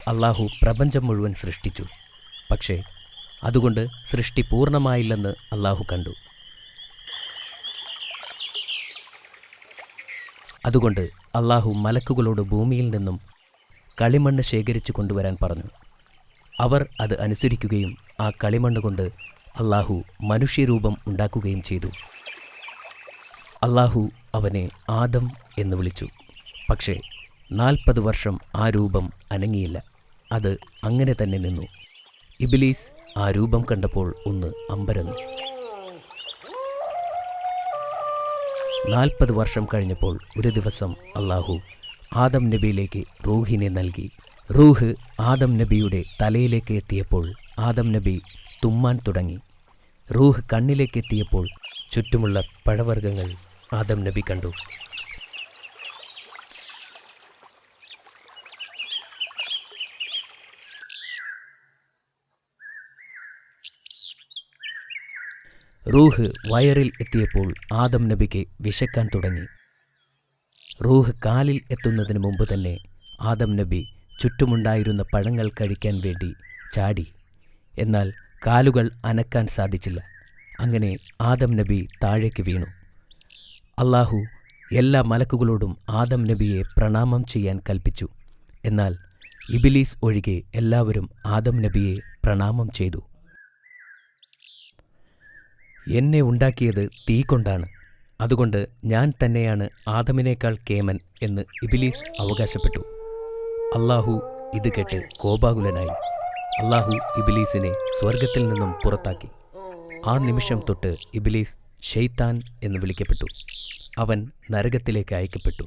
അള്ളാഹു പ്രപഞ്ചം മുഴുവൻ സൃഷ്ടിച്ചു. പക്ഷേ അതുകൊണ്ട് സൃഷ്ടി പൂർണ്ണമായില്ലെന്ന് അള്ളാഹു കണ്ടു. അതുകൊണ്ട് അള്ളാഹു മലക്കുകളോട് ഭൂമിയിൽ നിന്നും കളിമണ്ണ് ശേഖരിച്ചു കൊണ്ടുവരാൻ പറഞ്ഞു. അവർ അത് അനുസരിക്കുകയും ആ കളിമണ്ണ് കൊണ്ട് അള്ളാഹു മനുഷ്യരൂപം ഉണ്ടാക്കുകയും ചെയ്തു. അള്ളാഹു അവനെ ആദം എന്ന് വിളിച്ചു. പക്ഷേ 40 വർഷം ആ രൂപം അനങ്ങിയില്ല. അത് അങ്ങനെ തന്നെ നിന്നു. ഇബ്ലീസ് ആ രൂപം കണ്ടപ്പോൾ ഒന്ന് അമ്പരന്നു. 40 വർഷം കഴിഞ്ഞപ്പോൾ ഒരു ദിവസം അള്ളാഹു ആദം നബിയിലേക്ക് റൂഹിനെ നൽകി. റൂഹ് ആദം നബിയുടെ തലയിലേക്ക് എത്തിയപ്പോൾ ആദം നബി തുമ്മാൻ തുടങ്ങി. റൂഹ് കണ്ണിലേക്ക് എത്തിയപ്പോൾ ചുറ്റുമുള്ള പഴവർഗ്ഗങ്ങൾ ആദം നബി കണ്ടു. റൂഹ് വയറിൽ എത്തിയപ്പോൾ ആദം നബിക്ക് വിശക്കാൻ തുടങ്ങി. റൂഹ് കാലിൽ എത്തുന്നതിന് മുമ്പ് തന്നെ ആദം നബി ചുറ്റുമുണ്ടായിരുന്ന പഴങ്ങൾ കഴിക്കാൻ വേണ്ടി ചാടി. എന്നാൽ കാലുകൾ അനക്കാൻ സാധിച്ചില്ല. അങ്ങനെ ആദം നബി താഴേക്ക് വീണു. അള്ളാഹു എല്ലാ മലക്കുകളോടും ആദം നബിയെ പ്രണാമം ചെയ്യാൻ കൽപ്പിച്ചു. എന്നാൽ ഇബ്ലീസ് ഒഴികെ എല്ലാവരും ആദം നബിയെ പ്രണാമം ചെയ്തു. എന്നെ ഉണ്ടാക്കിയത് തീ കൊണ്ടാണ്, അതുകൊണ്ട് ഞാൻ തന്നെയാണ് ആദമിനേക്കാൾ കേമൻ എന്ന് ഇബ്ലീസ് അവകാശപ്പെട്ടു. അള്ളാഹു ഇത് കേട്ട് കോപാകുലനായി. അള്ളാഹു ഇബ്ലീസിനെ സ്വർഗത്തിൽ നിന്നും പുറത്താക്കി. ആ നിമിഷം തൊട്ട് ഇബ്ലീസ് ശൈത്താൻ എന്ന് വിളിക്കപ്പെട്ടു. അവൻ നരകത്തിലേക്ക് അയക്കപ്പെട്ടു.